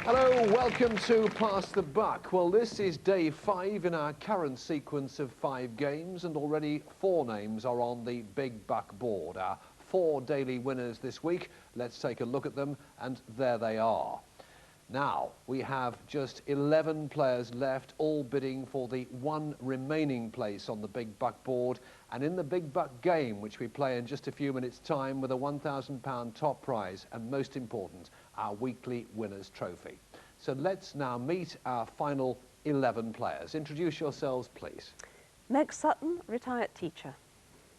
Hello, welcome to Pass the Buck. Well, this is day 5 in our current sequence of 5 games, and already 4 names are on the Big Buck board. Our 4 daily winners this week. Let's take a look at them, and there they are. Now, we have just 11 players left, all bidding for the 1 remaining place on the Big Buck board. And in the Big Buck game, which we play in just a few minutes' time, with a £1,000 top prize, and most important, our weekly winner's trophy. So let's now meet our final 11 players. Introduce yourselves, please. Meg Sutton, retired teacher.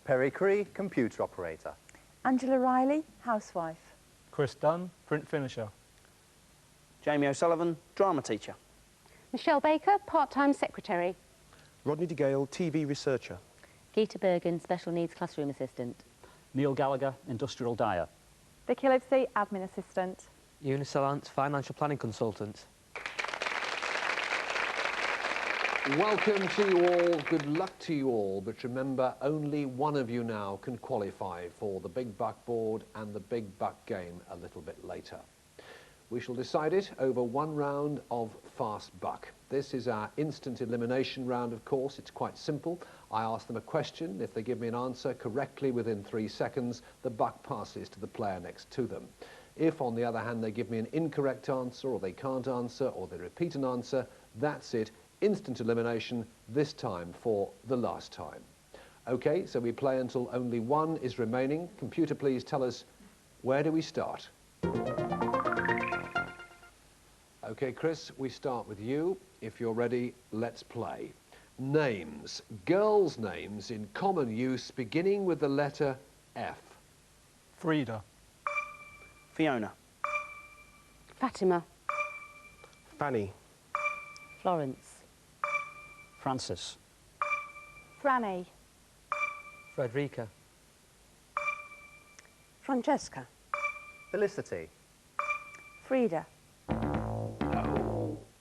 Perry-cree, computer operator. Angela Riley, housewife. Chris Dunn, print finisher. Jamie O'Sullivan, drama teacher. Michelle Baker, part-time secretary. Rodney DeGale, TV researcher. Geeta Bergen, special needs classroom assistant. Neil Gallagher, industrial dyer. Vicky Livesey, admin assistant. Eunice Lance, financial planning consultant. Welcome to you all, good luck to you all, but remember, only one of you now can qualify for the Big Buck board and the Big Buck game a little bit later. We shall decide it over 1 round of Fast Buck. This is our instant elimination round, of course. It's quite simple. I ask them a question. If they give me an answer correctly within 3 seconds, the buck passes to the player next to them. If, on the other hand, they give me an incorrect answer, or they can't answer, or they repeat an answer, that's it. Instant elimination, this time for the last time. OK, so we play until only 1 is remaining. Computer, please tell us, where do we start? OK, Chris, we start with you. If you're ready, let's play. Names. Girls' names in common use beginning with the letter F. Frida. Fiona. Fatima. Fanny. Florence. Francis. Franny. Frederica. Francesca. Felicity. Frida.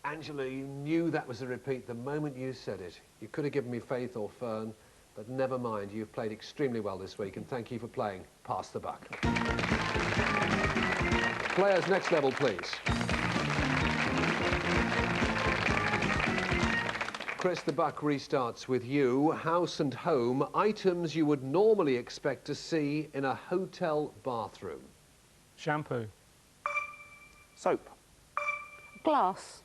Angela, you knew that was a repeat the moment you said it. You could have given me Faith or Fern, but never mind. You've played extremely well this week, and thank you for playing Pass the Buck. Players, next level, please. Chris, the buck restarts with you. House and home, items you would normally expect to see in a hotel bathroom. Shampoo. Soap. Glass.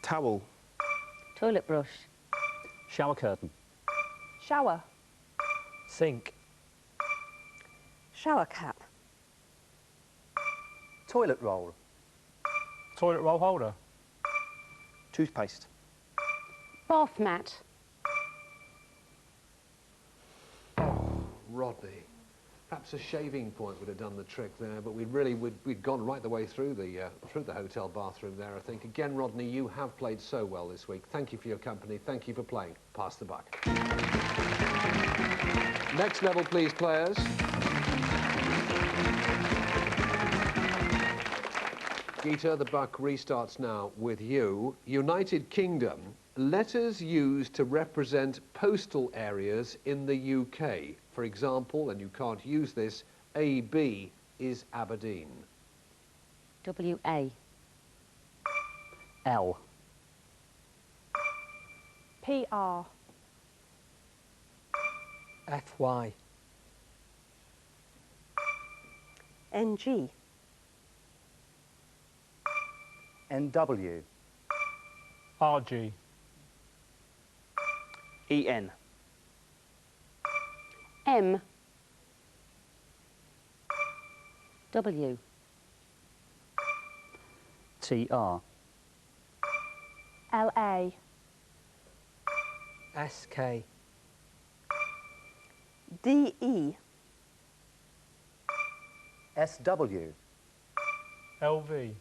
Towel. Toilet brush. Shower curtain. Shower. Sink. Shower cap. Toilet roll. Toilet roll holder. Toothpaste. Bath mat. Rodney. Perhaps a shaving point would have done the trick there, but we'd gone right the way through the hotel bathroom there, I think. Again, Rodney, you have played so well this week. Thank you for your company. Thank you for playing Pass the Buck. Next level, please, players. Geeta, the buck restarts now with you. United Kingdom. Letters used to represent postal areas in the UK. For example, and you can't use this, AB is Aberdeen. WA. L. PR. FY. NG. NW. RG. EN. M. W. TR. LA. SK. DE. SW. LV.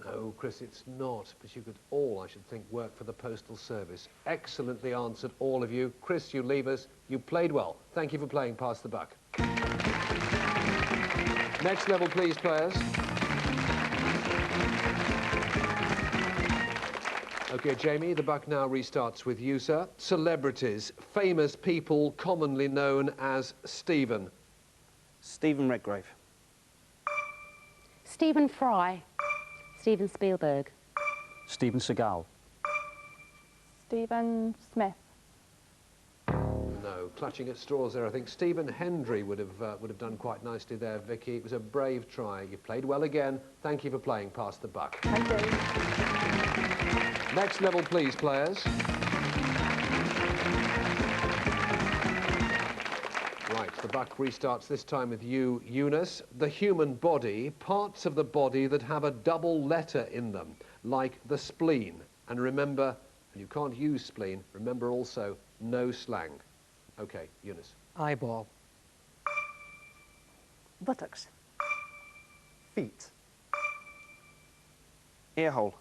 No, Chris, it's not. But you could all, I should think, work for the Postal Service. Excellently answered, all of you. Chris, you leave us. You played well. Thank you for playing Pass the Buck. Next level, please, players. OK, Jamie, the buck now restarts with you, sir. Celebrities, famous people commonly known as Stephen. Stephen Redgrave. Stephen Fry. Steven Spielberg. Steven Seagal. Stephen Smith. No, clutching at straws there. I think Stephen Hendry would have done quite nicely there, Vicky. It was a brave try. You played well again. Thank you for playing Pass the Buck. Thank you. Next level, please, players. Right, the buck restarts this time with you, Eunice. The human body, parts of the body that have a double letter in them, like the spleen. And remember, and you can't use spleen, remember also, no slang. Okay, Eunice. Eyeball. Buttocks. Feet. Earhole.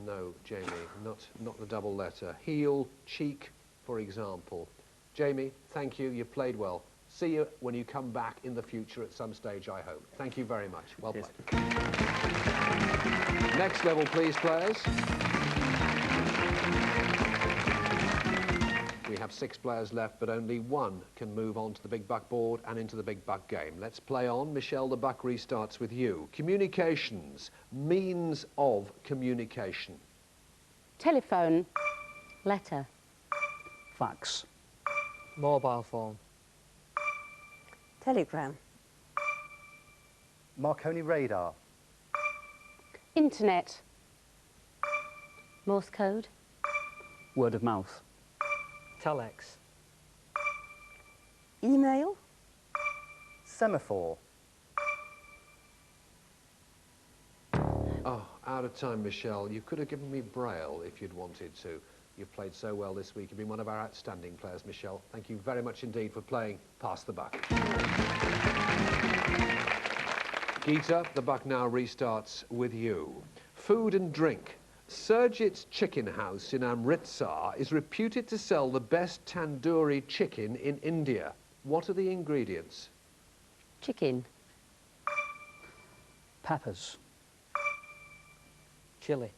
No, Jamie, not the double letter. Heel, cheek, for example. Jamie, thank you. You played well. See you when you come back in the future at some stage, I hope. Thank you very much. Well Cheers. played. Next level, please, players. We have 6 players left, but only 1 can move on to the big buck board and into the big buck game. Let's play on. Michelle, the buck restarts with you. Communications, means of communication. Telephone. Letter. Fax. Mobile phone. Telegram. Marconi radar. Internet. Morse code. Word of mouth. Telex. Email. Semaphore. Oh, out of time, Michelle. You could have given me Braille if you'd wanted to. You've played so well this week. You've been one of our outstanding players, Michelle. Thank you very much indeed for playing Pass the Buck. Geeta, the buck now restarts with you. Food and drink. Surjit's Chicken House in Amritsar is reputed to sell the best tandoori chicken in India. What are the ingredients? Chicken. Peppers. Chili.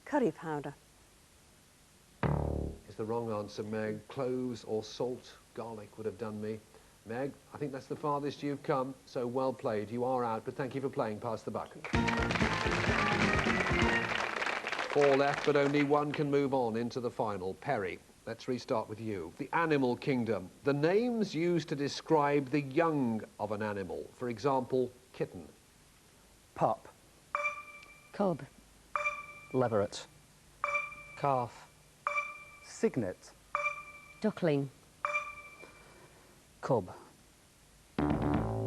Curry powder. Is the wrong answer, Meg. Cloves or salt? Garlic would have done me. Meg, I think that's the farthest you've come, so well played. You are out, but thank you for playing Pass the Buck. 4 left, but only 1 can move on into the final. Perry, let's restart with you. The animal kingdom. The names used to describe the young of an animal. For example, kitten. Pup. Cub. Leveret. Calf. Signet. Duckling. Cub.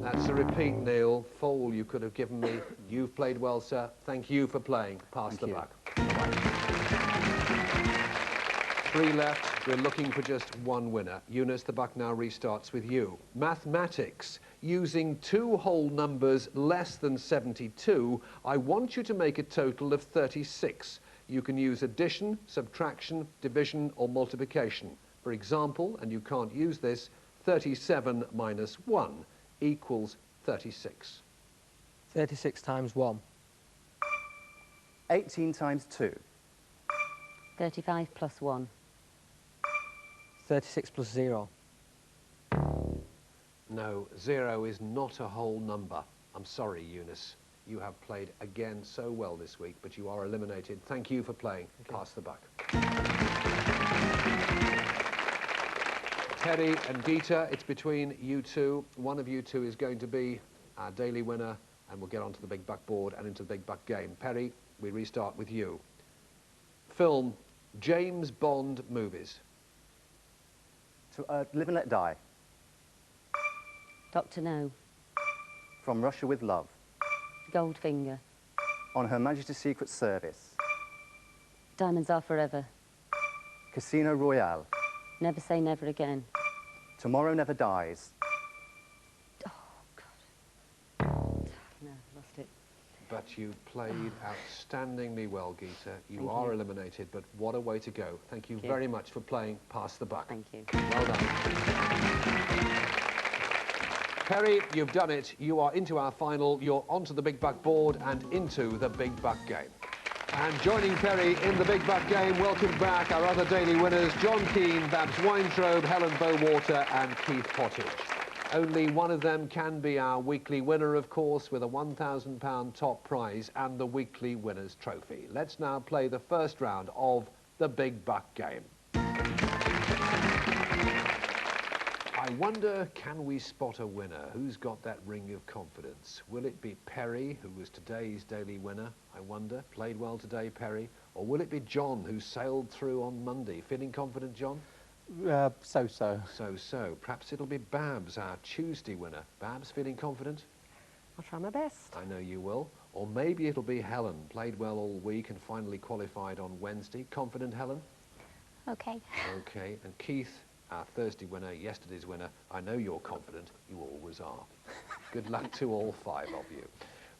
That's a repeat, Neil. Foal you could have given me. You've played well, sir. Thank you for playing Pass the Buck. Bye-bye. 3 left. We're looking for just 1 winner. Eunice, the buck now restarts with you. Mathematics. Using 2 whole numbers less than 72, I want you to make a total of 36. You can use addition, subtraction, division, or multiplication. For example, and you can't use this, 37 minus 1 equals 36. 36 times 1. 18 times 2. 35 plus 1. 36 plus 0. No, 0 is not a whole number. I'm sorry, Eunice. You have played again so well this week, but you are eliminated. Thank you for playing Pass the Buck. Terry and Geeta, it's between you two. One of you two is going to be our daily winner, and we'll get onto the big buck board and into the big buck game. Perry, we restart with you. Film, James Bond movies. To Live and Let Die. Dr. No. From Russia with Love. Goldfinger. On Her Majesty's Secret Service. Diamonds Are Forever. Casino Royale. Never Say Never Again. Tomorrow Never Dies. Oh, God. No, lost it. But you played outstandingly well, Geeta. You Thank are you. eliminated, but what a way to go. Thank you Thank you. very much for playing Pass the Buck. Thank you. Well done. Perry, you've done it. You are into our final. You're onto the big buck board and into the big buck game. And joining Perry in the big buck game, welcome back our other daily winners, John Keane, Babs Weintraub, Helen Bowater and Keith Pottage. Only one of them can be our weekly winner, of course, with a £1,000 top prize and the weekly winner's trophy. Let's now play the first round of the Big Buck game. I wonder, can we spot a winner? Who's got that ring of confidence? Will it be Perry, who was today's daily winner, I wonder? Played well today, Perry. Or will it be John, who sailed through on Monday? Feeling confident, John? So-so. So. Perhaps it'll be Babs, our Tuesday winner. Babs, feeling confident? I'll try my best. I know you will. Or maybe it'll be Helen, played well all week and finally qualified on Wednesday. Confident, Helen? Okay. Okay. And Keith, our Thursday winner, yesterday's winner. I know you're confident. You always are. Good luck to all 5 of you.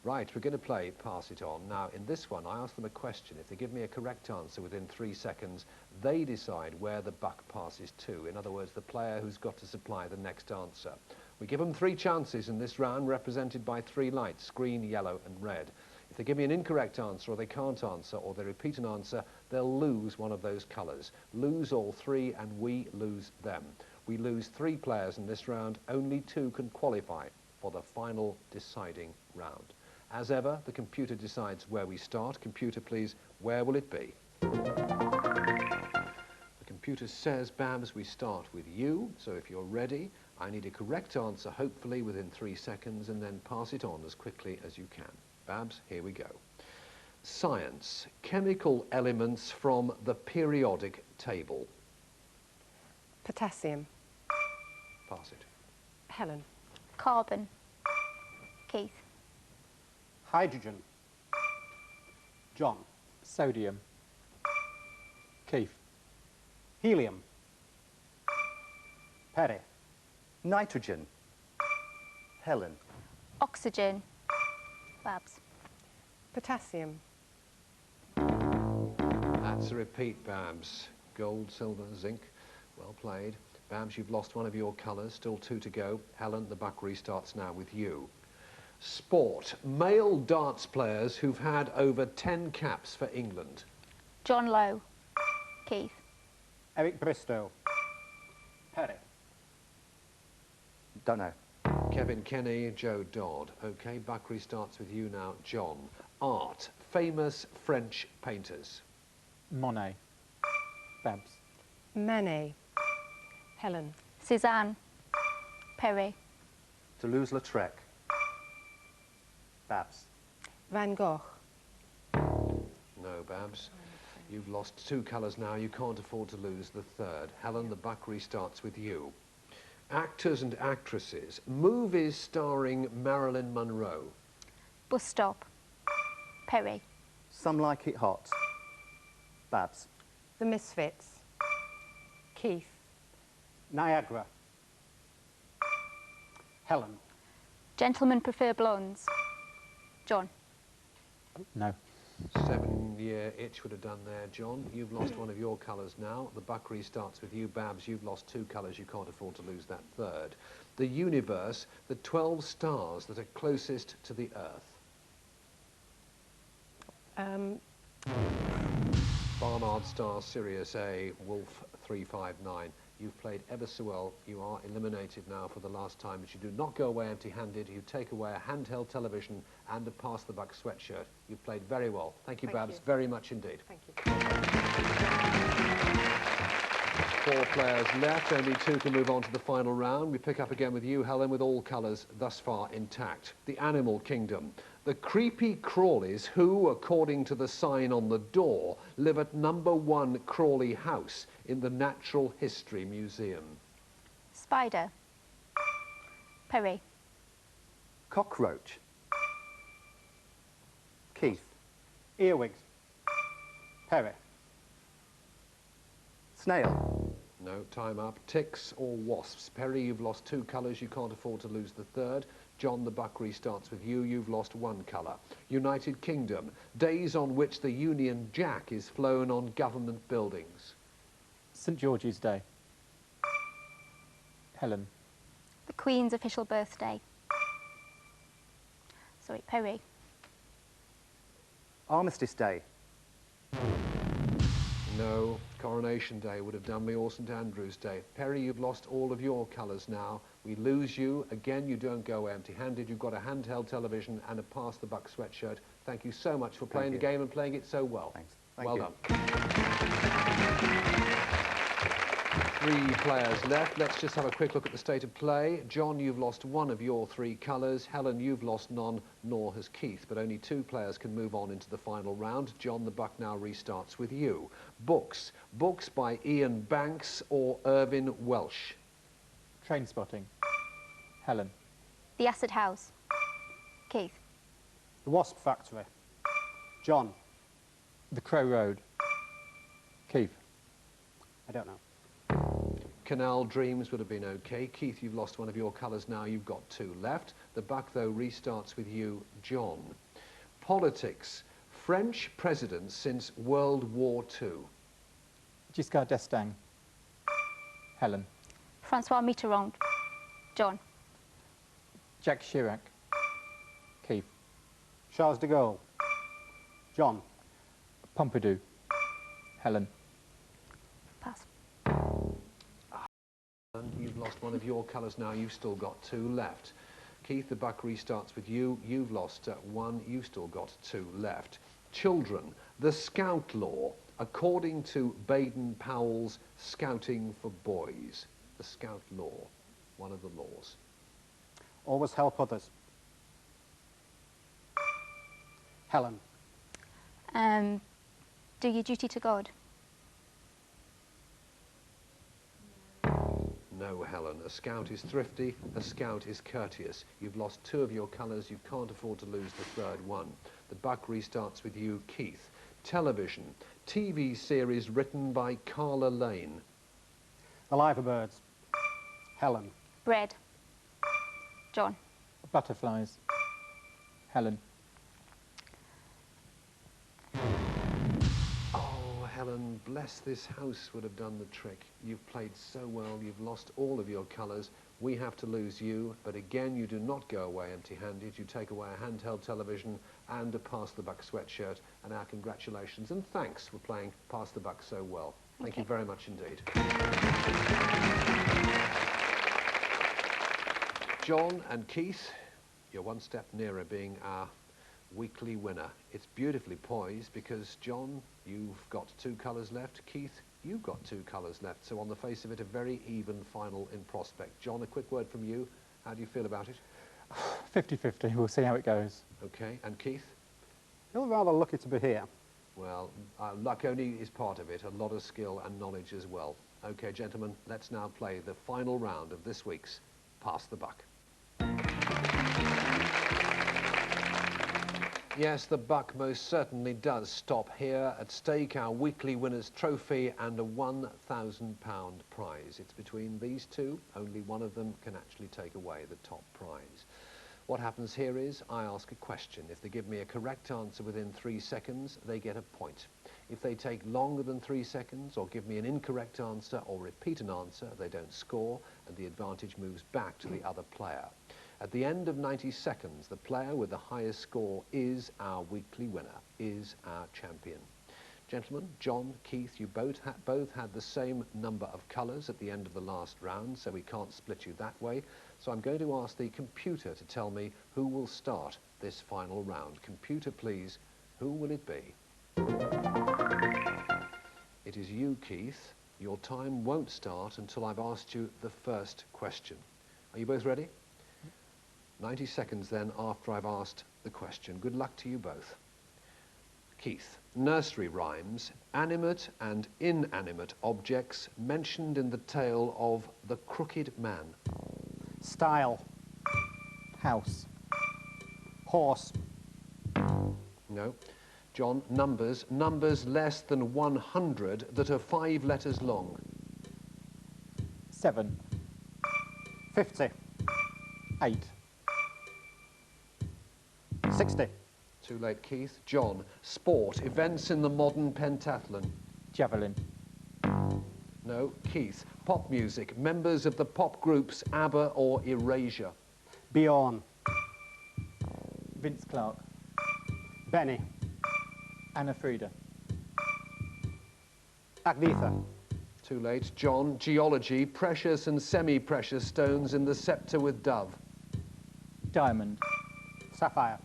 Right, we're going to play Pass It On. Now, in this one, I ask them a question. If they give me a correct answer within 3 seconds, they decide where the buck passes to. In other words, the player who's got to supply the next answer. We give them 3 chances in this round, represented by 3 lights, green, yellow and red. If they give me an incorrect answer, or they can't answer, or they repeat an answer, they'll lose one of those colours. Lose all 3 and we lose them. We lose 3 players in this round. Only 2 can qualify for the final deciding round. As ever, the computer decides where we start. Computer, please, where will it be? The computer says, Babs, we start with you. So if you're ready, I need a correct answer, hopefully within 3 seconds, and then pass it on as quickly as you can. Babs, here we go. Science, chemical elements from the periodic table. Potassium. Pass it. Helen. Carbon. Keith. Hydrogen. John. Sodium. Keith. Helium. Perry. Nitrogen. Helen. Oxygen. Babs. Potassium. That's a repeat, Babs. Gold, silver, zinc. Well played. Babs, you've lost one of your colours. Still 2 to go. Helen, the buck restarts now with you. Sport. Male darts players who've had over 10 caps for England. John Lowe. Keith. Eric Bristow. Perry. Don't know. Kevin Kenny, Joe Dodd. OK, buck restarts with you now. John. Art. Famous French painters. Monet. Babs. Manet. Helen. Cézanne. Perry. Toulouse-Lautrec. Babs. Van Gogh. No, Babs. You've lost 2 colours now. You can't afford to lose the 3rd. Helen, the buck restarts with you. Actors and actresses. Movies starring Marilyn Monroe. Bus stop. Perry. Some Like It Hot. Babs. The Misfits. Keith. Niagara. Helen. Gentlemen prefer blondes. John. No. 7-year itch would have done there, John. You've lost one of your colours now. The buck restarts with you, Babs. You've lost 2 colours. You can't afford to lose that 3rd. The universe, the 12 stars that are closest to the Earth. Barnard star, Sirius A, Wolf 359. You've played ever so well. You are eliminated now for the last time, but you do not go away empty-handed. You take away a handheld television and a Pass the Buck sweatshirt. You've played very well. Thank you, Babs, very much indeed. Thank you. 4 players left, only 2 can move on to the final round. We pick up again with you, Helen, with all colours thus far intact. The animal kingdom. The creepy crawlies who, according to the sign on the door, live at #1 Crawley House in the Natural History Museum. Spider. Perry. Cockroach. Keith. Earwigs. Perry. Snail. No, time up. Ticks or wasps. Perry, you've lost 2 colours. You can't afford to lose the 3rd. John, the buck restarts with you. You've lost 1 colour. United Kingdom. Days on which the Union Jack is flown on government buildings. St George's Day. Helen. The Queen's official birthday. Sorry, Perry. Armistice Day. No, Coronation Day would have done me, or St Andrew's Day. Perry, you've lost all of your colours now. We lose you. Again, you don't go empty-handed. You've got a handheld television and a Pass the Buck sweatshirt. Thank you so much for playing the game and playing it so well. Thanks. Well done. 3 players left. Let's just have a quick look at the state of play. John, you've lost 1 of your 3 colours. Helen, you've lost none, nor has Keith. But only 2 players can move on into the final round. John, the buck now restarts with you. Books. Books by Ian Banks or Irvin Welsh. Train spotting. Helen. The Acid House. Keith. The Wasp Factory. John. The Crow Road. Keith. I don't know. Canal Dreams would have been okay. Keith, you've lost 1 of your colours now. You've got 2 left. The buck, though, restarts with you, John. Politics. French presidents since World War II. Giscard d'Estaing. Helen. Francois Mitterrand. John. Jacques Chirac. Keith. Charles de Gaulle. John. Pompidou. Helen. Pass. And you've lost 1 of your colours now. You've still got 2 left. Keith, the buck restarts with you. You've lost 1. You've still got 2 left. Children. The Scout Law, according to Baden-Powell's Scouting for Boys. The Scout Law, one of the laws. Always help others. Helen. Do your duty to God. No, Helen. A scout is thrifty, a scout is courteous. You've lost 2 of your colours. You can't afford to lose the 3rd one. The buck restarts with you, Keith. Television. TV series written by Carla Lane. The Liverbirds. Helen. Bread. John. Butterflies. Helen. Oh, Helen, bless this house would have done the trick. You've played so well. You've lost all of your colours. We have to lose you. But again, you do not go away empty-handed. You take away a handheld television and a Pass the Buck sweatshirt. And our congratulations and thanks for playing Pass the Buck so well. Thank you very much indeed. John and Keith, you're 1 step nearer being our weekly winner. It's beautifully poised because, John, you've got 2 colours left. Keith, you've got 2 colours left. So on the face of it, a very even final in prospect. John, a quick word from you. How do you feel about it? 50-50. We'll see how it goes. Okay. And Keith? Feel rather lucky to be here. Well, luck only is part of it. A lot of skill and knowledge as well. Okay, gentlemen, let's now play the final round of this week's Pass the Buck. Yes, the buck most certainly does stop here. At stake, our weekly winner's trophy and a £1,000 prize. It's between these 2. Only one of them can actually take away the top prize. What happens here is I ask a question. If they give me a correct answer within 3 seconds, they get a point. If they take longer than 3 seconds or give me an incorrect answer or repeat an answer, they don't score and the advantage moves back to the other player. At the end of 90 seconds, the player with the highest score is our weekly winner, is our champion. Gentlemen, John, Keith, you both had the same number of colours at the end of the last round, so we can't split you that way. So I'm going to ask the computer to tell me who will start this final round. Computer, please, who will it be? It is you, Keith. Your time won't start until I've asked you the first question. Are you both ready? 90 seconds then after I've asked the question. Good luck to you both. Keith, nursery rhymes, animate and inanimate objects mentioned in the tale of The Crooked Man. Style. House. Horse. No. John, numbers less than 100 that are 5 letters long. 7. 50. 8. 60. Too late, Keith. John, sport, events in the modern pentathlon. Javelin. No. Keith, pop music, members of the pop groups ABBA or Erasure. Bjorn. Vince Clarke. Benny. Anna Frida. Agnetha. Too late. John, geology, precious and semi-precious stones in the sceptre with dove. Diamond. Sapphire.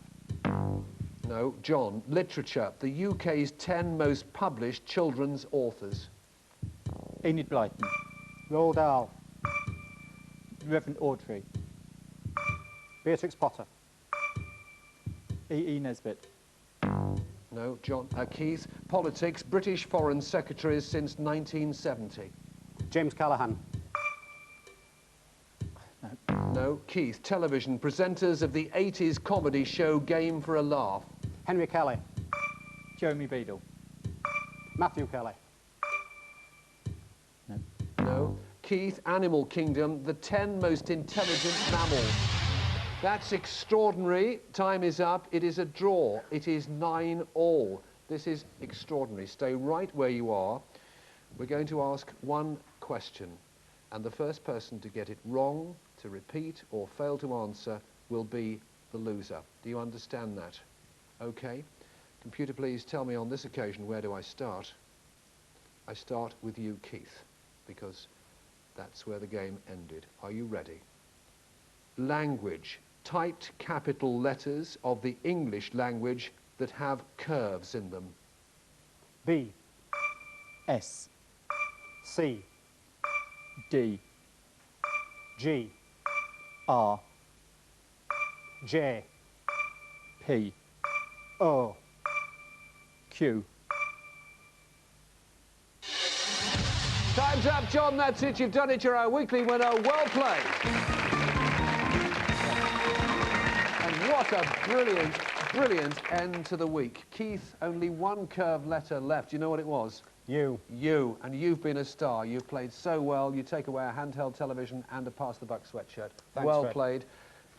No. John, literature, the UK's 10 most published children's authors. Enid Blyton. Roald Dahl. Reverend Audrey. Beatrix Potter. E. Nesbitt. No. John, Keith, politics, British foreign secretaries since 1970. James Callaghan. No. Keith, television, presenters of the 80s comedy show Game for a Laugh. Henry Kelly. Jeremy Beadle. Matthew Kelly. No. Keith, Animal Kingdom, the 10 most intelligent mammals. That's extraordinary. Time is up. It is a draw. It is 9-all. This is extraordinary. Stay right where you are. We're going to ask one question, and the first person to get it wrong, to repeat or fail to answer will be the loser. Do you understand that? Okay. Computer, please tell me on this occasion, where do I start? I start with you, Keith, because that's where the game ended. Are you ready? Language. Typed capital letters of the English language that have curves in them. B. S. C. D. G. R. J. P. O. Q. Time's up, John. That's it. You've done it. You're our weekly winner. Well played. And what a brilliant, brilliant end to the week. Keith, only one curved letter left. Do you know what it was? U. You. And you've been a star. You've played so well. You take away a handheld television and a Pass the Buck sweatshirt. Thanks, well Fred. played.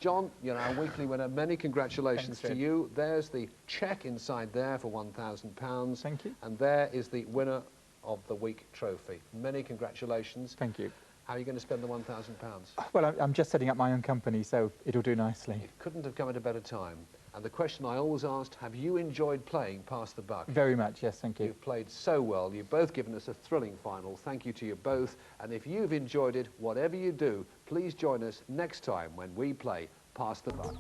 John, you're our weekly winner. Many congratulations to you. There's the cheque inside there for £1,000. Thank you. And there is the winner of the week trophy. Many congratulations. Thank you. How are you going to spend the £1,000? Well, I'm just setting up my own company, so it'll do nicely. It couldn't have come at a better time. And the question I always asked, have you enjoyed playing Pass the Buck? Very much, yes, thank you. You've played so well. You've both given us a thrilling final. Thank you to you both. And if you've enjoyed it, whatever you do, please join us next time when we play Pass the Buck.